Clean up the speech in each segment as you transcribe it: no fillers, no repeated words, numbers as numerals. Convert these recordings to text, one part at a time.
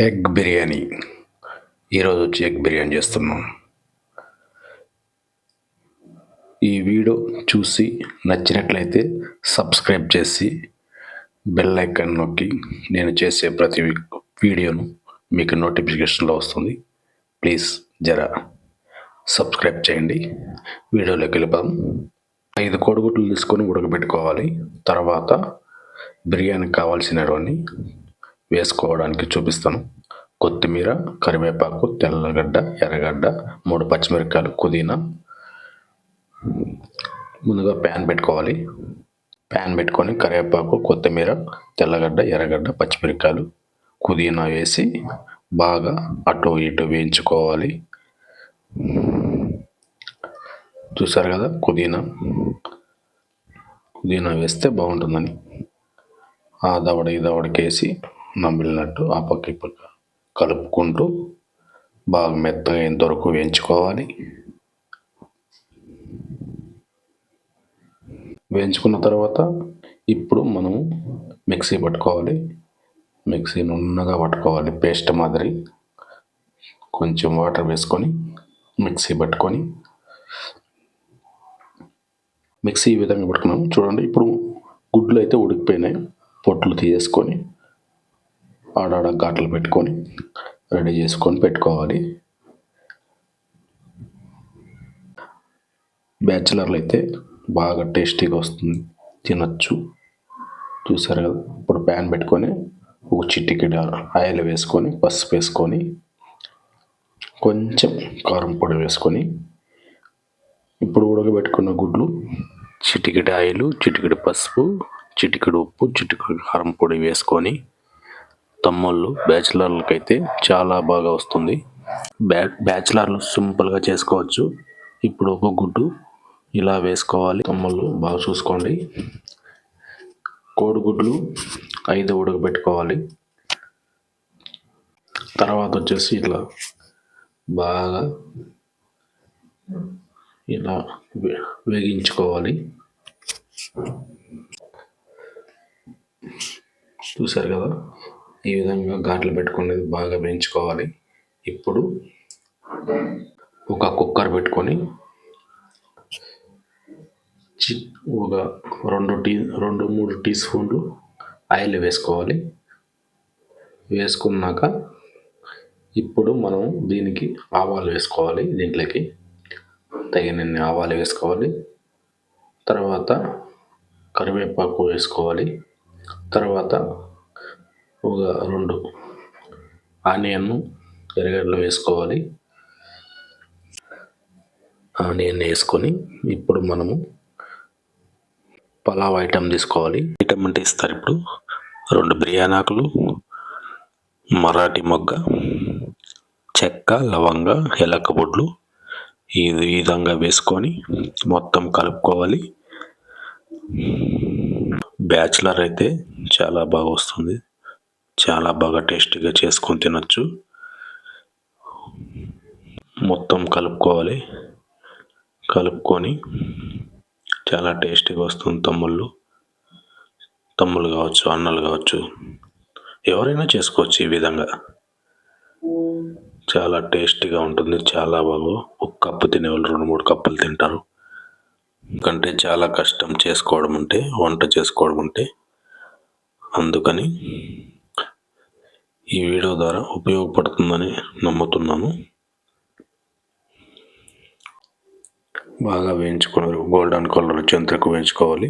Egg biryani. ఈరోజు వచ్చి egg biryani చేస్తున్నాం. ఈ వీడియో చూసి నచ్చినట్లయితే సబ్స్క్రైబ్ చేసి బెల్ ఐకాన్ నొక్కి నేను చేసే ప్రతి వీడియోను మీకు నోటిఫికేషన్లో వస్తుంది. ప్లీజ్ సబ్స్క్రైబ్ చేయండి. వీడియోలోకి వెళ్ళిపోదాం. 5 కోడిగుడ్లు తీసుకొని ఉడకబెట్టుకోవాలి. తర్వాత బిర్యానీకి కావాల్సినవన్నీ వేసుకోవడానికి చూపిస్తాను. కొత్తిమీర, కరివేపాకు, తెల్లగడ్డ, ఎర్రగడ్డ, 3 పచ్చిమిరపకాయలు, పుదీనా. ముందుగా ప్యాన్ పెట్టుకోవాలి. ప్యాన్ పెట్టుకొని కరివేపాకు, కొత్తిమీర, తెల్లగడ్డ, ఎర్రగడ్డ, పచ్చిమిరపకాయలు, పుదీనా వేసి బాగా అటు ఇటు వేయించుకోవాలి. చూసారు కదా, పుదీనా వేస్తే బాగుంటుందని ఆ దవడ ఈ దవడకేసి నమిలినట్టు ఆ పక్క ఈ పక్క కలుపుకుంటూ బాగా మెత్తగా అయ్యేంతవరకు వేయించుకోవాలి. వేయించుకున్న తర్వాత ఇప్పుడు మనము మిక్సీ పట్టుకోవాలి. మిక్సీ నున్నగా పట్టుకోవాలి, పేస్ట్ మాదిరి. కొంచెం వాటర్ వేసుకొని మిక్సీ పట్టుకొని మిక్సీ ఈ విధంగా పట్టుకున్నాము. చూడండి, ఇప్పుడు గుడ్లు అయితే ఉడికిపోయినాయి. పొట్లు తీసేసుకొని ఆడాడ ఘాట్లు పెట్టుకొని రెడీ చేసుకొని పెట్టుకోవాలి. బ్యాచిలర్లు అయితే బాగా టేస్టీగా వస్తుంది, తినచ్చు. చూసారు కదా, ఇప్పుడు ప్యాన్ పెట్టుకొని ఒక చిటికెడు ఆయిల్ వేసుకొని, పసుపు వేసుకొని, కొంచెం కారం పొడి వేసుకొని, ఇప్పుడు ఉడకబెట్టుకున్న గుడ్లు, చిటికెడు ఆయిల్, చిటికెడు పసుపు, చిటికెడు ఉప్పు, చిటికెడు కారం పొడి వేసుకొని, తమ్ముళ్ళు బ్యాచిలర్లకైతే చాలా బాగా వస్తుంది. బ్యాచిలర్లు సింపుల్గా చేసుకోవచ్చు. ఇప్పుడు ఒక గుడ్డు ఇలా వేసుకోవాలి. తమ్ముళ్ళు బాగా చూసుకోండి. కోడిగుడ్లు 5 ఉడకబెట్టుకోవాలి. తర్వాత వచ్చేసి ఇట్లా బాగా ఇలా వేగించుకోవాలి. చూసారు కదా, ఈ విధంగా ఘాట్లు పెట్టుకునేది బాగా వేయించుకోవాలి. ఇప్పుడు ఒక కుక్కర్ పెట్టుకొని ఒక 2-3 టీ స్పూన్లు ఆయిల్ వేసుకోవాలి. వేసుకున్నాక ఇప్పుడు మనం దీనికి ఆవాలు వేసుకోవాలి. దీంట్లోకి తగినన్ని ఆవాలు వేసుకోవాలి. తర్వాత కరివేపాకు వేసుకోవాలి. తర్వాత ఒక 2 ఆనియన్, ఎర్రగడ్డలు వేసుకోవాలి. ఆనియన్ వేసుకొని ఇప్పుడు మనము పలావ్ ఐటమ్ తీసుకోవాలి. ఐటమ్ అంటే ఇస్తారు ఇప్పుడు 2 బిర్యానీ ఆకులు, మరాఠీ మొగ్గ, చెక్క, లవంగ, ఏలక్క పొడ్లు ఈ విధంగా వేసుకొని మొత్తం కలుపుకోవాలి. బ్యాచిలర్ అయితే చాలా బాగా వస్తుంది, చాలా బాగా టేస్టీగా చేసుకొని తినచ్చు. మొత్తం కలుపుకోవాలి. కలుపుకొని చాలా టేస్టీగా వస్తుంది. తమ్ముళ్ళు కావచ్చు, అన్నలు కావచ్చు, ఎవరైనా చేసుకోవచ్చు. ఈ విధంగా చాలా టేస్టీగా ఉంటుంది. చాలా బాగా ఒక కప్పు తినేవాళ్ళు 2-3 కప్పులు తింటారు. ఎందుకంటే చాలా కష్టం వంట చేసుకోవడం అంటే. అందుకని ఈ వీడియో ద్వారా ఉపయోగపడుతుందని నమ్ముతున్నాను. బాగా వేయించుకున్నారు, గోల్డెన్ కలర్ వచ్చేంతవరకు వేయించుకోవాలి.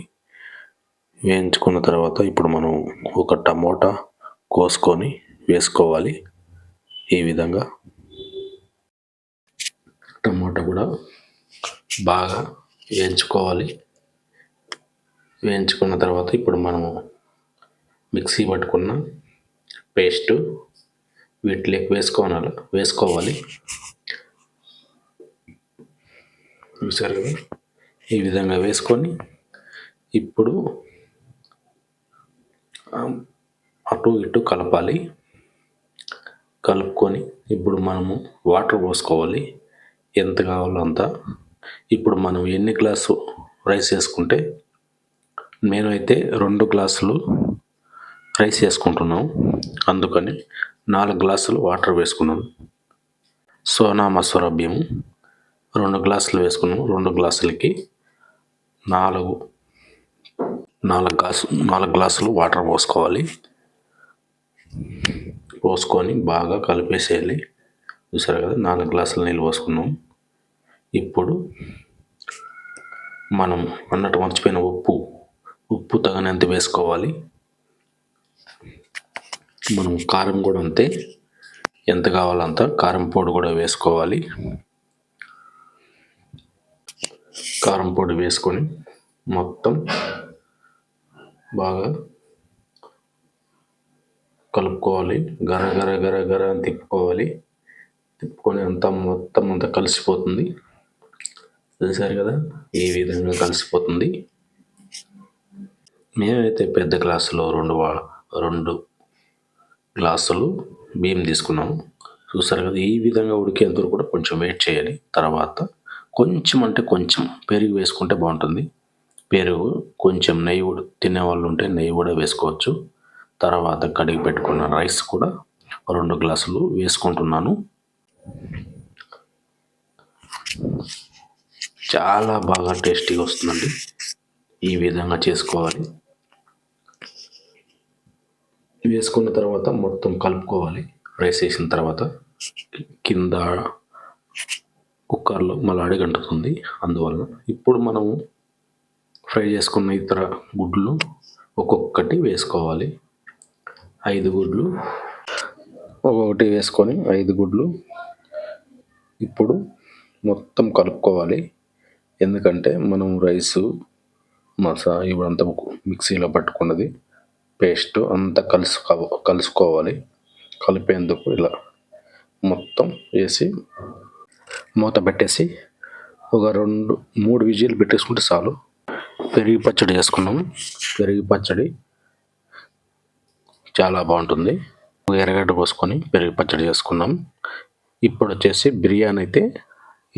వేయించుకున్న తర్వాత ఇప్పుడు మనం ఒక టమోటా కోసుకొని వేసుకోవాలి. ఈ విధంగా టమోటా కూడా బాగా వేయించుకోవాలి. వేయించుకున్న తర్వాత ఇప్పుడు మనము మిక్సీ పట్టుకున్న పేస్ట్ వీటిలోకి వేసుకోవాలి. చూసారు కదా, ఈ విధంగా వేసుకొని ఇప్పుడు అటు ఇటు కలపాలి. కలుపుకొని ఇప్పుడు మనము వాటర్ పోసుకోవాలి, ఎంత కావాలో అంత. ఇప్పుడు మనం ఎన్ని గ్లాసు రైస్ వేసుకుంటే, నేనైతే 2 గ్లాసులు రైస్ వేసుకుంటున్నాం. అందుకని 4 గ్లాసులు వాటర్ వేసుకున్నాను. సోనా మసూర బియ్యం 2 గ్లాసులు వేసుకున్నాము. 2 గ్లాసులకి 4 గ్లాసులు వాటర్ పోసుకోవాలి. పోసుకొని బాగా కలిపేసేయాలి. చూసారు కదా, 4 గ్లాసుల నీళ్ళు పోసుకున్నాం. ఇప్పుడు మనం అన్నట్టు మర్చిపోయిన ఉప్పు తగినంత వేసుకోవాలి. మనం కారం కూడా అంతే, ఎంత కావాలంత కారం పొడి కూడా వేసుకోవాలి. కారం పొడి వేసుకొని మొత్తం బాగా కలుపుకోవాలి. గర గర గర గర అని తిప్పుకోవాలి. తిప్పుకొని మొత్తం అంతా కలిసిపోతుంది. చూసారు కదా, ఈ విధంగా కలిసిపోతుంది. మేమైతే పెద్ద గ్లాసులో 2 గ్లాసులు బియ్యం తీసుకున్నాము. చూసారు కదా, ఈ విధంగా ఉడికేంతవరకు కూడా కొంచెం వెయిట్ చేయాలి. తర్వాత కొంచెం పెరుగు వేసుకుంటే బాగుంటుంది. పెరుగు, కొంచెం నెయ్యి, తినేవాళ్ళు ఉంటే నెయ్యి కూడా వేసుకోవచ్చు. తర్వాత కడిగి పెట్టుకున్న రైస్ కూడా 2 గ్లాసులు వేసుకుంటున్నాను. చాలా బాగా టేస్టీగా వస్తుందండి. ఈ విధంగా చేసుకోవాలి. వేసుకున్న తర్వాత మొత్తం కలుపుకోవాలి. రైస్ వేసిన తర్వాత కింద కుక్కర్లో మళ్ళీ అడుగంటుతుంది. అందువల్ల ఇప్పుడు మనము ఫ్రై చేసుకున్న ఇతర గుడ్లు ఒక్కొక్కటి వేసుకోవాలి. 5 గుడ్లు ఒక్కొక్కటి వేసుకొని 5 గుడ్లు ఇప్పుడు మొత్తం కలుపుకోవాలి. ఎందుకంటే మనం రైసు ఇవంతా మిక్సీలో పట్టుకున్నది పేస్ట్ అంతా కలుసుకోవాలి. కలిపేందుకు ఇలా మొత్తం వేసి మూత పెట్టేసి ఒక 3 విజిల్ పెట్టేసుకుంటే చాలు. పెరుగు పచ్చడి చేసుకున్నాము. పెరుగు పచ్చడి చాలా బాగుంటుంది. ఎర్రగడ్డ పోసుకొని పెరుగు పచ్చడి చేసుకున్నాం. ఇప్పుడు వచ్చేసి బిర్యానీ అయితే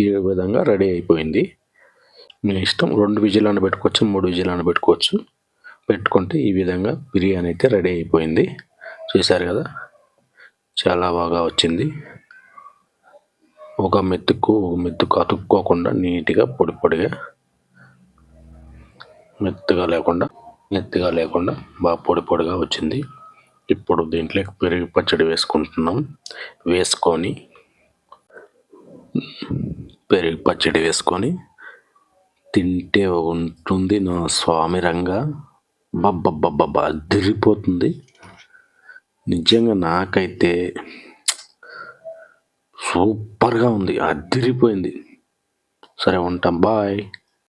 ఈ విధంగా రెడీ అయిపోయింది. మీ ఇష్టం, 2 విజిల్ అని పెట్టుకోవచ్చు, 3 విజిల్ అని పెట్టుకోవచ్చు. పెట్టుకుంటే ఈ విధంగా బిర్యానీ అయితే రెడీ అయిపోయింది. చూసారు కదా, చాలా బాగా వచ్చింది. ఒక మెతుకు అతుక్కోకుండా నీట్గా పొడిగా మెత్తగా లేకుండా బాగా పొడిగా వచ్చింది. ఇప్పుడు దీంట్లోకి పెరుగు పచ్చడి వేసుకొని తింటే ఉంటుంది నా స్వామి రంగా. అదిరిపోతుంది నిజంగా. నాకైతే సూపర్గా ఉంది, అదిరిపోయింది. సరే, ఉంటాం, బాయ్.